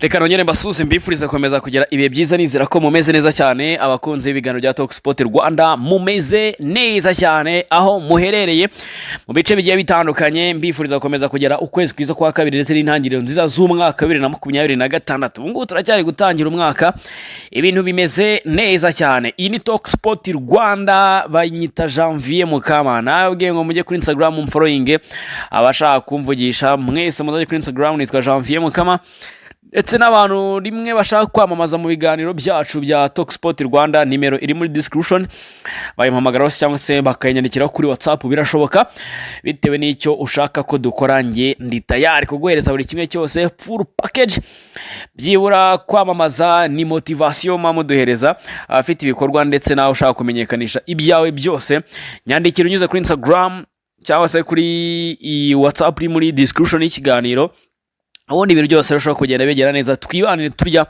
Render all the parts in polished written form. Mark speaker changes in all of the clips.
Speaker 1: Reka nongere mbasuze mbifuriza komeza kugira ibihe byiza nizera ko mumeze neza cyane abakunzi b'ibiganiro bya Talk Sport Rwanda mumeze neza cyane aho muherereye mu bice bigiye bitandukanye mbifuriza komeza kugira ukwezi kwiza kwa kabiri ndetse n'intangiriro nziza z'umwaka 2026 ubu ngubu turacyari gutangira umwaka ibintu bimeze neza cyane. Iyi ni Talk Sport Rwanda banyita Janvier Mukamana ubwiye ngo mujye kuri Instagram mumfollowing abashaka kumvugisha mwese muzaje kuri Instagram nitwa Janvier Mukama ndetse n'abantu rimwe bashaka kwamamaza mu biganiro byacu bya Talk Sport Rwanda nimero iri muri description bayimpamagara cyangwa se bakayanyandikira kuri WhatsApp birashoboka bitewe n'icyo ushaka ko dukora nge ndi tayari kuguhereza buri kimwe cyose full package byibura kwamamaza ni motivation mamuduhereza afite ibikorwa ndetse nawe ushaka kumenyekanisha ibyawe byose nyandikira unyuze kuri Instagram cyangwa se kuri WhatsApp iri muri description y'ikiganiro ubundi ibintu byose birashobora kugenda bigera neza twibanire turya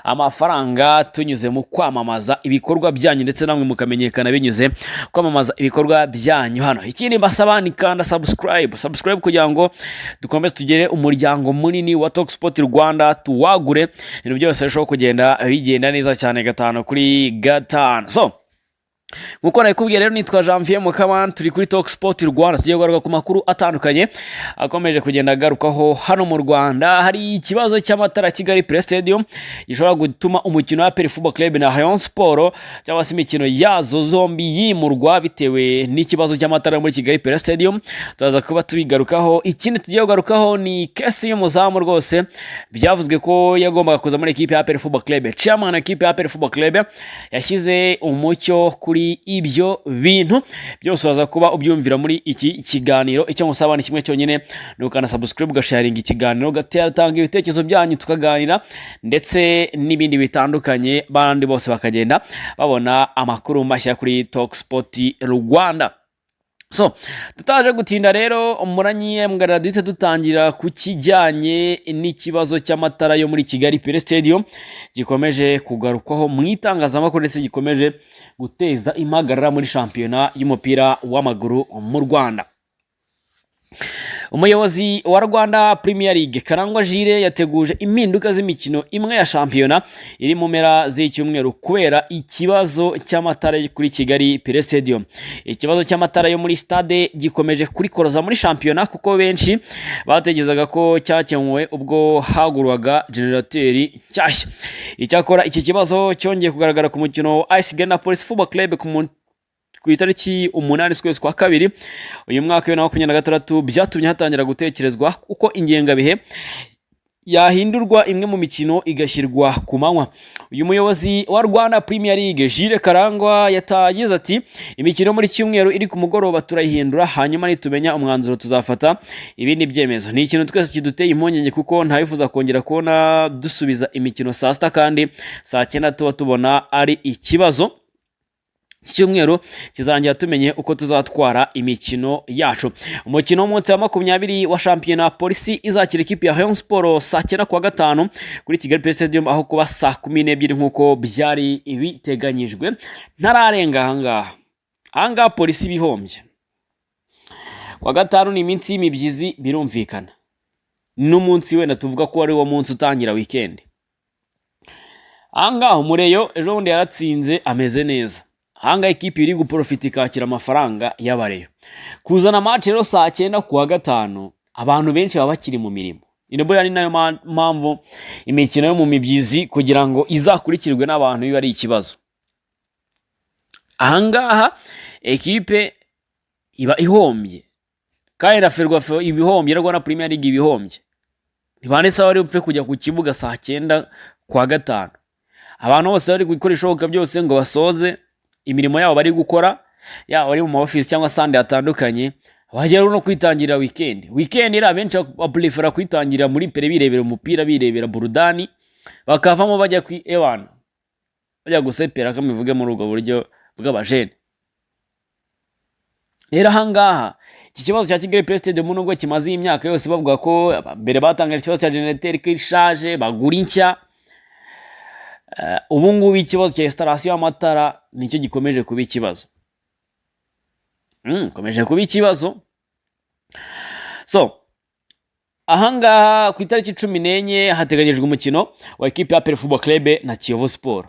Speaker 1: amafaranga tunyuze mu kwamamaza ibikorwa byanyu ndetse namwe mukamenyekana binyuze kwamamaza ibikorwa byanyu hano. Ikindi mbasaba ni kanda subscribe kugira ngo dukomeze tugere umuryango munini wa Talk Sport Rwanda tuwagure ibintu byose birashobora kugenda bigenda neza cyane gatano kuri gatano. So nkuko nakubwiye rero nitwa Janvier Mukamana turi kuri Talk Sport Rwanda tugiye kugaruka ku makuru atandukanye akomeje kugenda agarukaho hano mu Rwanda. Hari ikibazo cy'amatara Kigali Play Stadium gishobora gutuma umukino wa APR Football Club na Rayon Sport cyangwa se imikino yazo zombi yimurwa bitewe n'ikibazo cy'amatara muri Kigali Play Stadium tuzaza kuba tubigarukaho. Ikindi tugiye kugarukaho ni kesi y'umuzamu rwose byavuzwe ko yagombaga kuza muri equipe ya APR Football Club. Chairman equipe ya APR Football Club yashyize umucyo kuri ibyo bintu byose waza kuba ubyumvira muri iki kiganiro. Icyo ngusaba ni kimwe cyonyine nukana subscribe ugasharing ikiganiro gatanga ibitekerezo byanyu tukaganira ndetse n'ibindi bitandukanye bandi bose bakagenda babona amakuru mashya kuri Talk Sport Rwanda. So tutaje gutinda rero muranyiye mgarara duhite dutangira ku kijyanye n'ikibazo cy'amatara yo muri Kigali Play Stadium gikomeje kugarukwaho mu itangazamakuru ndetse gikomeje guteza impagarara muri shampiyona y'umupira w'amaguru mu Rwanda. Umuyobozi wa Rwanda Premier League Karangwa Jire yateguje impinduka z'imikino imwe ya shampiyona iri mu mpera z'icyumweru kubera ikibazo cy'amatara kuri Kigali Play Stadium. Ikibazo cy'amatara yo muri stade gikomeje kurikoroza muri shampiyona kuko benshi bategerezaga ko cyakemuwe ubwo hagurwaga generateri cyashya. Icyakora iki kibazo cyongeye kugaragara ku mukino wa AS Ghana Police Football Club ku itariki 8 z'ukwezi kwa kabiri uyu mwaka wa 2026 byatumye hatangira gutekerezwa uko ingengabihe yahindurwa imwe mu mikino igashyirwa ku manywa. Uyu muyobozi wa Rwanda Premier League Jire Karangwa yatagize ati imikino muri cyumweru iri ku mugoroba turayihindura hanyuma nitumenya umwanzuro tuzafata ibindi byemezo. Ni ikintu twese kiduteye impungenge kuko ntayifuza kongera kubona dusubiza imikino saa sita kandi saa 9 tuba tubona ari ikibazo. Cyumweru kizarangira tumenye uko tuzatwara imikino yacu. Umukino w'umunsi wa 20 wa shampiyona Polisi izakira ikipe ya Rayon Sport saa 9 kuwa gatanu kuri Kigali Play Stadium aho kuba saa 12 nkuko byari biteganyijwe. Ntararenga ahangaha Polisi bihombye kuwa gatanu ni iminsi y'imibyizi birumvikana n'umunsi wenda tuvuga ko ari wo munsi utangira weekend. Ahangaha Umureyo ejo bundi yaratsinze ameze neza. Hanga ekipi iri guprofita ikakira amafaranga y'abareyo kuzana match rero saa 9 kuwa gatanu abantu benshi baba bakiri mu mirimo. Inobora ni nayo mpamvu imikino yo mu mibyizi kugira ngo izakurikirwe n'abantu biba ari ikibazo. Ahangaha ekipe iba ihombye kandi raferwa ibihombye Rwanda Premier League ibihombye ntibanditse bari upfe kujya ku kibuga saa 9 kuwa gatanu. Abantu bose bari gukoresha uko byose ngo basoze imirimo yabo bari gukora yaba bari mu office cyangwa sande atandukanye bagera no kwitangira weekend ira benshi baprefera kwitangira muri pere birebera umupira birebera burudani bakavamo bajya kwi ewana bajya gusepera kamivuge muri ubwo buryo bw'abajene. Era hangaha iki kibazo cya Kigali Play Stadium nubwo kimaze imyaka yose bavuga ko mbere batangaje ikibazo cya generateur kishaje bagura inshya ubu ngubu ikibazo cya installation y'amatara nicyo gikomeje kuba ikibazo. Komeje kuba ikibazo. So ahangaha ku itariki 14 hateganyijwe umukino wa ekipe ya APR Football Club na Kiyovu Sport.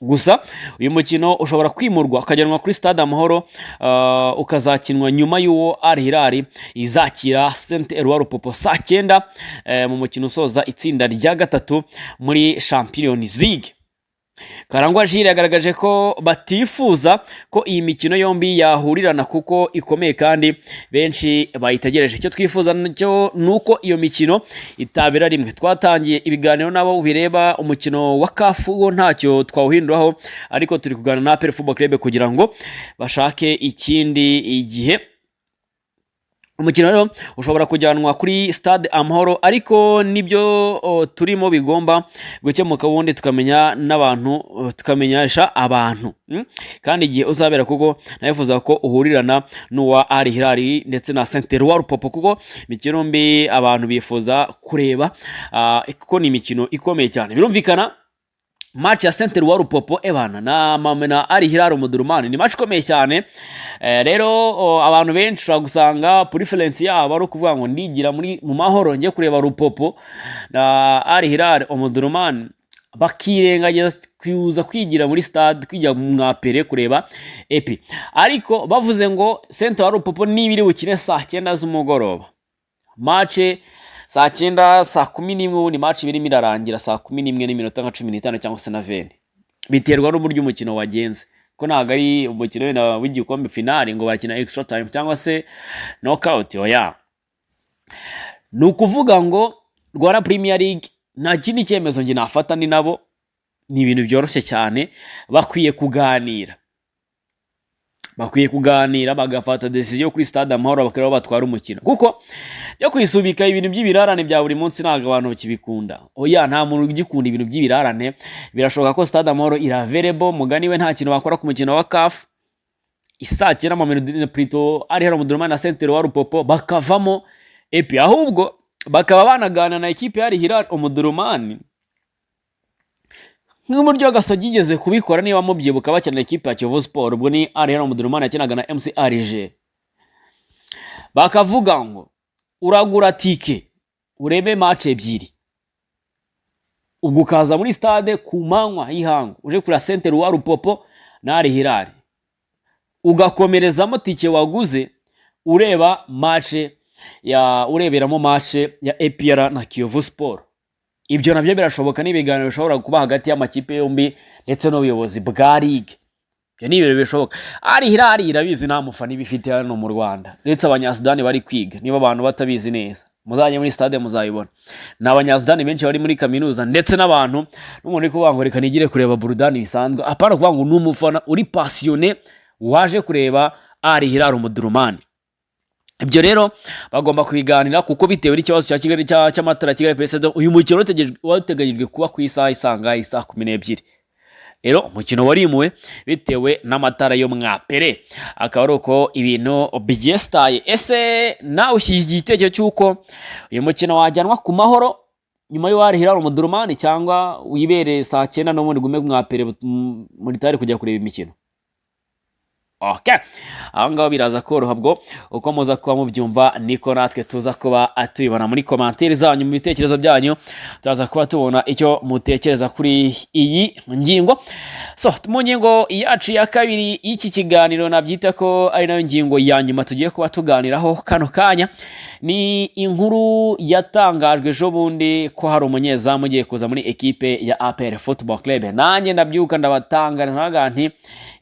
Speaker 1: Gusa uyu mukino ushobora kwimurwa ukajyanwa kuri Stade Amahoro ukazakinwa nyuma y'uwo Al Hilal izakira Saint Eloi Lupopo saa 9 mu mukino usoza itsinda rya gatatu muri Champions League. Karangwa Jules yagaragaje ko batifuza ko iyi mikino yombi yahurirana kuko ikomeye kandi benshi bayitegereje. Icyo twifuza cyo nuko iyo mikino itabera rimwe. Twatangiye ibiganiro nabo bireba umukino wa CAF wo ntacyo twawuhinduraho, ariko turi kuganira na APR Football Club kugira ngo bashake ikindi igihe. Umukino rero ushobora kujyanwa kuri Stade Amahoro, ariko nibyo turimo bigomba gukemuka ubundi tukamenya n'abantu, tukamenyesha abantu kandi igihe uzabera, kuko nayifuza ko uhurirana n'uwa Al Hilal ndetse na Saint Eloi Lupopo, kuko imikino mbi abantu bifuza kureba kuko ni imikino ikomeye cyane. Birumvikana match ya Saint Eloi Lupopo ebana na Al Hilal Omdurman ni match ikomeye cyane. Rero abantu benshi gusanga preference yabo ari kuvuga ngo ndigira mu mahoro ngiye kureba Lupopo na Al Hilal Omdurman, bakirengagiza kwiuza kwigira muri stade, kwijya mu APR kureba epi. Ariko bavuze ngo Saint Eloi Lupopo nibiri bukine saa 9 z'umugoroba, match saa 9 saa 11 ni match birimo irarangira saa 11 n'iminota nka 15 cyangwa se na 20. Biterwa n'uburyo umukino wagenze, ko ntago ari umukino w'igikombe finale ngo bakina extra time cyangwa se knockout. Oya, ni ukuvuga ngo Rwanda Premier League nta kindi cyemezo ngi nafata ni nabo, ni ibintu byoroshye cyane. Bakwiye kuganira bagafata decision kuri Stade Amahoro bakaba batwara umukino, kuko byo kwisubika ibintu by'ibirarane bya buri munsi ntago abantu bakibikunda. Oya, nta muntu ugikunda ibintu by'ibirarane. Birashoboka ko Stade Amahoro ira available, mugani we nta kintu bakora ku mukino wa CAF isakira mu minute plutôt Al Hilal Omdurman na Saint Eloi Lupopo bakavamo epi, ahubwo bakaba banagana na ekipe ya Al Hilal Omdurman nk'uburyo Gasogi yigeze kubikora. Niba mubyibuka bakina ekipe ya Kiyovu Sport, ubwo ni Al Hilal Omdurman yakinaga na MC Alger, bakavuga ngo uragura tike urebe match ebyiri, ubwo ukaza muri stade ku manywa y'ihangu uje kuri Saint Eloi Lupopo na Al Hilal, ugakomerezamo tike waguze ureba match ureberamo match ya APR na Kiyovu Sport. Ibyo nabyo birashoboka, n'ibiganiro bishobora kuba hagati y'amakipe yombi ndetse n'ubuyobozi bwa ligue. Ibyo ni ibintu bishoboka. Al Hilal irabizi nta mufana ibifite hano mu Rwanda, ndetse abanyasudani bari kwiga. Niba abantu batabizi neza, muzanye muri stade muzayibona. N'abanyasudani benshi bari muri kaminuza, ndetse n'abantu n'umuntu kuvuga ngo reka nigire kureba burudani bisanzwe, apana kuvuga ngo n'umufana uri passionné waje kureba Al Hilal Omdurman. Ibyo rero bagomba kubiganira, kuko bitewe n'ikibazo cya Kigali cy'amatara Kigali President, uyu mukino wateganyijwe kuba ku isaha isanga isaa 12. Rero umukino warimuwe bitewe n'amatara yo mwapere, akaba ari uko ibintu byestaye. Ese nawe ushyigikiye igitekerezo cy'uko uyu mukino wajyanwa ku mahoro nyuma yo Al Hilal Omdurman, cyangwa wibereye saa 9 no muri gume mwapere muri tari kujya kureba imikino? Okay, ahangaho biraza koroha, bwo uko muza kuba mubyumva niko natwe tuza kuba atubibona muri commentaire zanyu, mu bitekerezo byanyu tuza kuba tubona icyo mutekereza kuri iyi ngingo. So mu ngingo yacu ya kabiri y'iki kiganiro nabyita ko ari nayo ngingo ya nyuma tugiye kuba tuganiraho kano kanya, ni inkuru yatangajwe ejo bundi ko hari umunyezamu ugiye kuza muri ekipe ya APR Football Club. Nanjye ndabyuka ndabatangana ntaga nti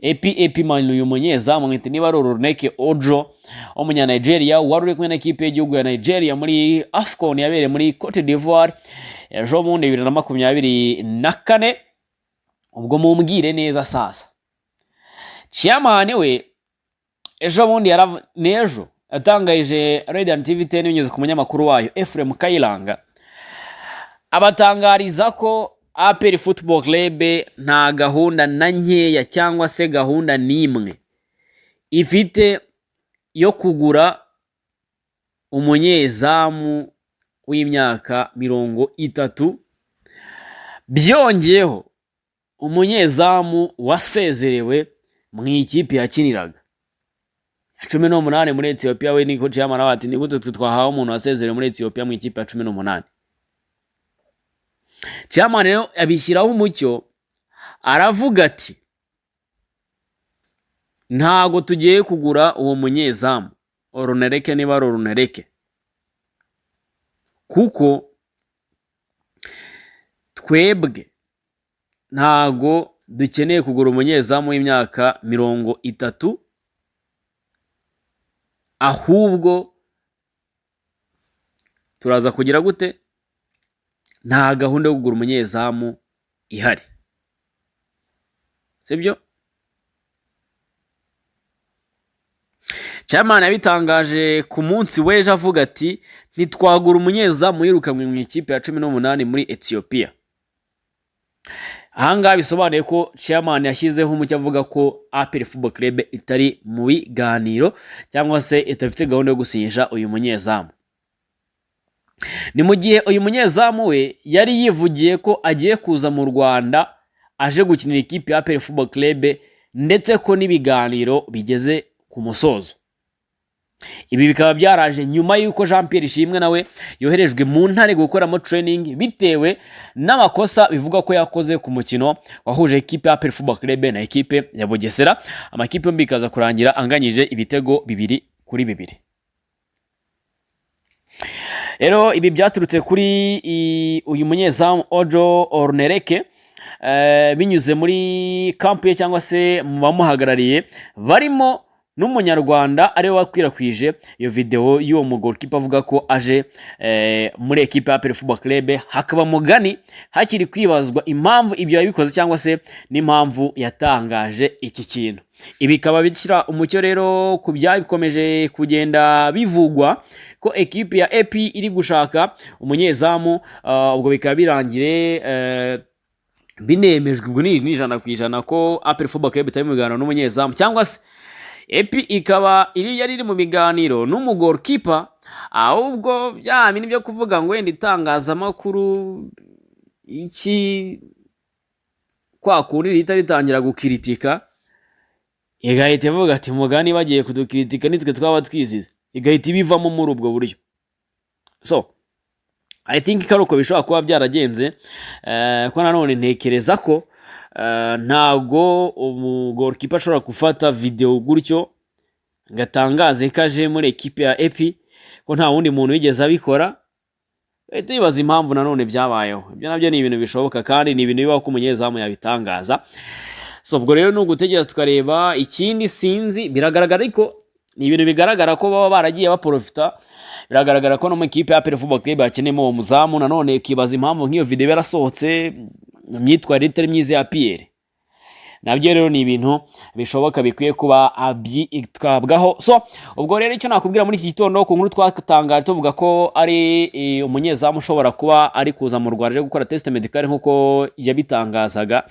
Speaker 1: epi man uyu munyezamu mwite niba ari Oruneke Ojo umunya Nigeria wari uri kumwe na ekipe y'igihugu ya Nigeria muri AFCON yabereye muri Cote d'Ivoire ejo bundi 2024. ubwo mumbwire neza sasa, chairman we ejo bundi nejo atangayije Radiant TV 10 binyuze ku munyamakuru wayo Ephraim Kayiranga, abatangariza ko APR Football Club nta gahunda na nkeya cyangwa se gahunda n'imwe ifite yo kugura umunyezamu w'imyaka 30. Byongeyeho umunyezamu wasezerewe mu ikipe yakiniraga, 18 muri Ethiopia. We niko chairman ati ni gute twahawe umuntu wasezereye muri Ethiopia mu ikipe ya 18. Chairman rero abishyiraho umucyo aravuga ati ntago tugiye kugura uwo munyezamu Oronereke niba Oronereke, kuko twebwe ntago dukeneye kugura umunyezamu w'imyaka 30, ahubwo turaza kugira gute, nta gahunda yo kugura umunyezamu ihari, sibyo? Chairman yabitangaje ku munsi w'ejo avuga ati ntitwagura umunyezamu yirukanwe mu ikipe ya 18 muri Ethiopia. Ahangaha bisobanuye ko chairman yashyizeho umucyo avuga ko APR Football Club itari mu biganiro cyangwa se itafite gahunda yo gusinyisha uyu munyezamu. Ni mu gihe uyu munyezamu we yari yivugiye ko agiye kuza mu Rwanda aje gukinira ikipe ya APR Football Club, ndetse ko n'ibiganiro bigeze ku musozo. Ibi bikaba byaraje nyuma yuko Jean Pierre Ishimwe nawe yoherejwe mu Ntare gukoramo training bitewe n'amakosa bivuga ko yakoze ku mukino wahuje ikipe ya APR Football Club na ikipe ya Bugesera. Amakipe yombi kaza kurangira anganyije ibitego 2-2. Rero ibi byaturutse kuri uyu munyezamu Ojo Oronereke binyuze muri camp ye cyangwa se mu bamuhagarariye barimo n'umunyarwanda ariwe wakwirakwije iyo video y'uwo mugolkipa avuga ko aje muri ekipe ya APR Football Club. Hakaba mugani hakiri kwibazwa impamvu ibyo yabikoze cyangwa se n'impamvu yatangaje iki kintu. Ibi bikaba bishyira umucyo rero ku byabikomeje kugenda bivugwa ko ekipe ya AP iri gushaka umunyezamu, ubwo bikaba birangire binemejwe ngo ni 100% ko APR Football Club itari mu biganiro n'umunyezamu, cyangwa se AP ikaba yari mu biganiro n'umugolkipa, ahubwo bya bintu byo kuvuga ngo wenda itangazamakuru iki kwa kuri rita ritangira gukiritika, igahita ivuga ati mugani bagiye kudukiritika nitwe twaba twizize, igahita ibivamo muri ubwo buryo. So I think karuko bishobora kuba byaragenze, ko nanone ntekereza ko ntago umugolkipa ashobora gufata video gutyo ngatangaze kaje muri ekipe ya AP, ko nta wundi muntu wigeze abikora. Ete bibaza impamvu nanone byabayeho. Ibyo nabyo ni ibintu bishoboka kandi ni ibintu bibaho ko umunyezamu yabitangaza. So ubwo rero no gutegereza tukareba ikindi sinzi, biragaragara ariko ni ibintu bigaragara ko baba baragiye baprofita. Biragaragara ko no mu ekipe ya APR Football Club bakenemo uwo muzamu, nanone kibaza impamvu nk'iyo video yarasohotse myitwarire itari myiza ya APR. Nabyo rero ni ibintu bishoboka bikwiye kuba abyitwabwaho. So ubwo rero icyo nakubwira muri iki gitondo ku nkuru twatangaje tuvuga ko ari umunyezamu ushobora kuba ari kuza mu Rwanda aje gukora test medical nkuko yabitangazaga.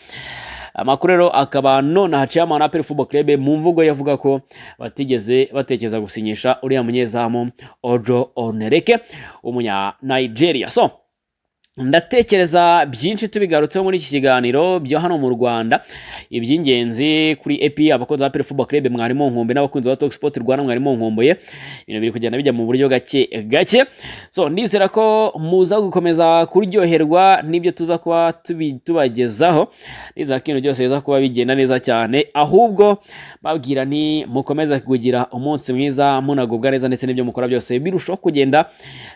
Speaker 1: Amakuru rero akaba none chairman APR Football Club mu mvugo yavuga ko batigeze batekereza gusinyisha uriya munyezamu Ojo Oronereke umunya Nigeria. So ndatekereza byinshi tubigarutseho muri iki kiganiro byo hano mu Rwanda, iby'ingenzi kuri AP abakozi ba APR Football Club mwarimo nkombe n'abakunzi ba Talk Sport Rwanda mwarimo nkomboye, ibintu biri kugenda bijya mu buryo gake. So ndizera ko muza gukomeza kuryoherwa n'ibyo tuza kuba tubagezaho, niza kintu byose biza kuba bigenda neza cyane, ahubwo babwira ni mukomeza kugira umunsi mwiza munagubwa neza, ndetse n'ibyo mukora byose birushaho kugenda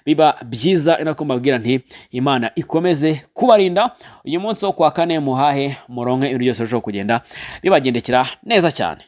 Speaker 1: biba byiza. Inako mbabwira nti Imana ikomeze kubarinda uyu munsi wo kwa kane, muhahe muronke ibintu byose birushaho kugenda bibagendekera neza cyane.